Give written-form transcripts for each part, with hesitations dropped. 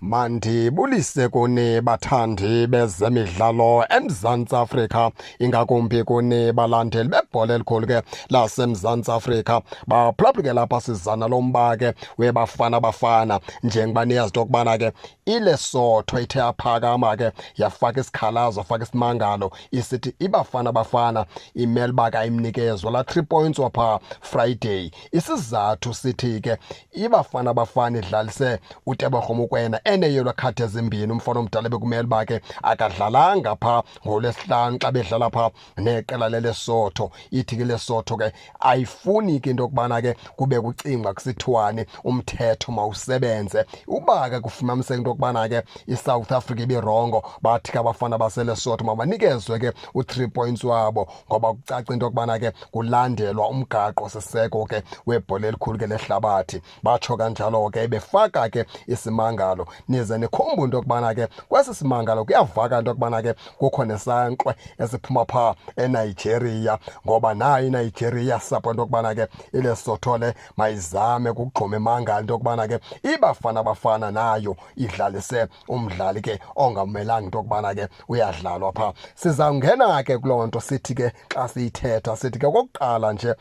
Mandibulise kuni bathandi bezemidlalo eMzantsi Afrika, ingakumbi kuni balandeli bebhola elikhulu ke laseMzantsi Afrika. Baphulaphula lapha sizana lomba ke weBafana Bafana, njengoba niyazi okubana ke iLesotho ithe yaphakama ke yafaka isikhalazo, faka isimangalo isithi iBafana Bafana imele uba kayimnikezwa la 3 points wapha Friday. Isizathu sithi ke iBafana Bafana idlalise uTebogo Mokoena eneyellow card ezimbini. Umfana omdala bekumele uba ke akadlalanga pha ngoLwesihlanu xa bedlala pha neqela leLesotho. Ithi ke Lesotho ke ayifuni ke into yokubana ke kube kucingwa kusithiwane umthetho mawusebenze. Uba ke kufumaniseka into yokubana ke iSouth Africa ibirongo, bathi ke abafana baseLesotho mabanikezwe ke u3 points wabo, ngoba kucaca into yokubana ke kulandelwa umgaqo siseko ke webhola elikhulu ke lehlabathi. Batsho kanjalo ke befaka ke isimangalo, nize nikhomba into yokubana ke kwesi simangalo kuyavaka into yokubana ke kukho nesankxwe esiphuma pha eNigeria, ngoba nayo iNigeria sapho into yokubana ke iLesotho le mayizame kugquma imangalo into yokubana ke iBafana Bafana nayo idlalise umdlali ke ongamelanga into yokubana ke uyadlalwa pha. Sizawungena ke kuloo nto sithi ke xa siyithetha sithi ke kokuqala nje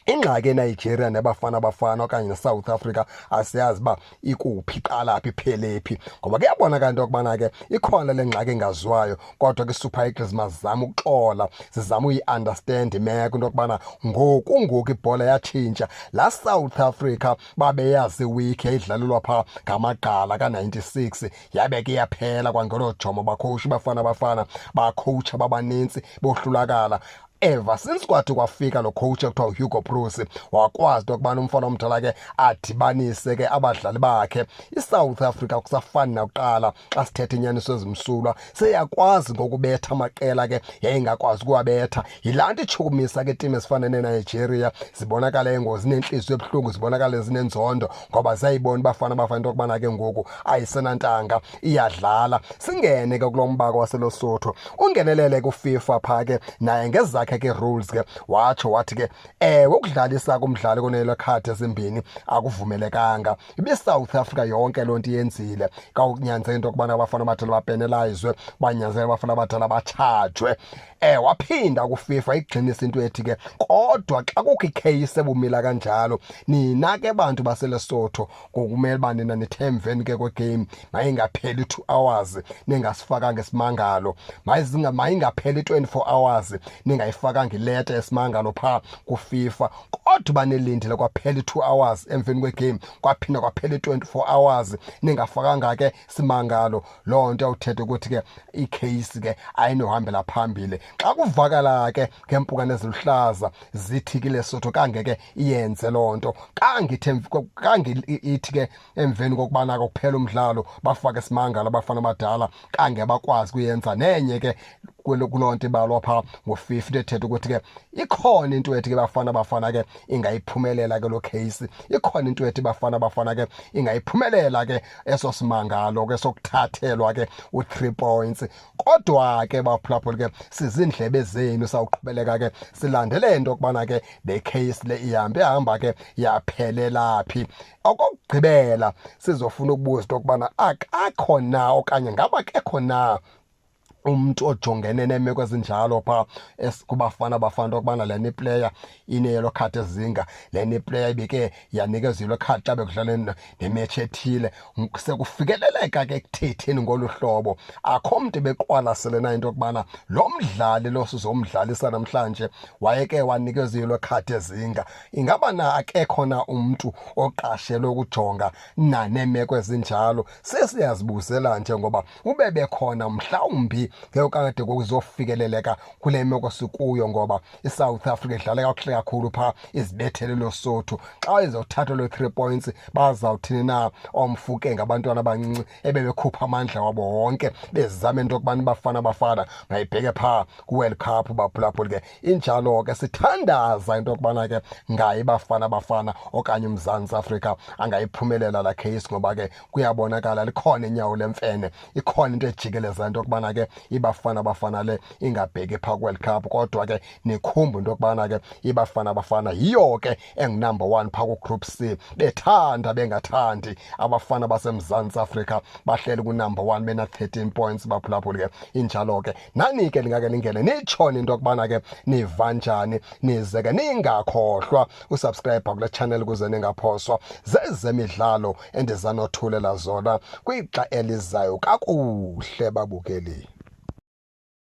ingxaki eNigeria neBafana Bafana okanye neSouth Africa asiyazi uba ikuphi, iqalaphi, iphelephi, ngoba kuyabonakala into yokubana ke ikhona le ngxaki engaziwayo. Kodwa ke iSuper Eagles mazizame ukuxola, zizame uyi-understand imeko into yokubana ngoku ibhola yatshintsha. La South Africa babeyazi iwiki yayidlalelwa phaa ngamagqala ka-96 yabe ke yaphela kwangelo jomo bakhowusha iBafana Bafana, bakhowutsha babanintsi bohlulakala. Ever since kwathi kwafika lo coach ekuthiwa uHugo Broos, wakwazi into yokubana umfana omdala ke adibanise ke abadlali bakhe. iSouth Africa kusafani nakuqala xa sithetha inyaniso ezimsulwa, seyakwazi ngokubetha amaqela ke yayingakwazi ukuwabetha. Yilaa nto itshukumisa ke timu ezifana neNigeria zibonakala engozi, nenhliziyo ebuhlungu, zibonakala zinenzondo, ngoba zayibona iBafana Bafana into yokubana ke ngoku ayisenantanga, iyadlala. Singene ke kulo mbako waseLesotho, ungenelele kuFIFA phaa ke naye ngezakhe ke rules ke watsho wathi ke ukudlalisa kumdlali konelo khadi ezimbini akuvumelekanga. IbeSouth Africa yonke loo nto iyenzile, kawunyanzela into yokubana abafana abadala bapenelizwe, banyanzela abafana abadala batshajwe. Waphinda kuFIFA igxinisa into ethi ke kodwa xa kukho ikheyisi ebumila kanjalo, nina ke bantu baseLesotho ngokumele uba nina nithemveni ke kwegame, mayingapheli 2 hours ningasifakanga isimangalo, mayingapheli 24 hours ningayifakanga ileta esimangalo phaa kuFIFA. Kodwa banelindile kwaphela 2 hours emveni kwegame, kwaphinda kwaphela 24 hours ningafakanga ke simangalo. Loo nto yawuthetha ukuthi ke ikheyisi ke ayinohambela phambili. Xa kuvakala ke ngempukane eziluhlaza zithi ke Lesotho kangeke iyenze loo nto, ithi ke emveni kokubana kuphela umdlalo bafake isimangalo abafana abadala, kange bakwazi kuyenza. Nenye ke kuloo nto ibalwa phaa ngoFIFA into ethetha ukuthi ke ikhona into ethi ke Bafana Bafana ke ingayiphumelela ke lo case, ikhona into ethi Bafana Bafana ke ingayiphumelela ke eso simangalo ke sokuthathelwa ke u3 points. Kodwa ke baphulaphula ke sizindlebe zenu, sawuqhubeleka ke silandele into yokubana ke le case le ihamba ke yaphelela phi. Okokugqibela sizofuna ukubuza into yokubana akakho na okanye ngaba kekho na umntu ojongene neemeko ezinjalo phaa kuBafana Bafana okubana leni player ineyelo card ezinga, leni player ibike yanikezwa ilo card xa bekudlala nematch ethile. Sekufikeleleka ke ekuthetheni ngolu hlobo, akho mntu beqwalasele na into yokubana lo mdlali lo sizomdlalisa namhlanje wayeke wanikezwa ilo card ezinga. Ingaba na akekho na umntu oqashelwe ukujonga neemeko ezinjalo? Sesiyazibuzela nje ngoba ube bekhona mhlawumbi ngekade kuzofikeleleka kule meko sikuyo, ngoba iSouth Africa idlala kakuhle kakhulu phaa, izibethele Lesotho. Xa izothatha lo 3 points bazawuthini na omfuke ngabantwana abancinci ebebekhupha amandla wabo wonke bezame into yokubana iBafana Bafana ngayibheke phaa kuWorld Cup. Baphulaphula ke injalo ke sithandaza into yokubana ke ngaye iBafana Bafana okanye uMzantsi Afrika angayiphumelela la case, ngoba ke kuyabonakala likhona inyawo lemfene, ikhona into ejikeleza into yokubana ke ibafana bafana le ingabheki pha World Cup, kodwa ke nikhumba into yokubana ke ibafana bafana yiyo ke engunumber 1 pha ku Group C. Bethanda bengathandi abafana baseMzantsi Afrika bahleli ku number 1 bena 13 points baphulaphuli ke injalo ke nani ke lingake lingene nitshone into yokubana ke niva njani, nize ke ningakhohlwa usubscribe kule channel ukuze ningaphoswa zezemidlalo endizanothulela zona kwixa elizayo kakuhle babukeli.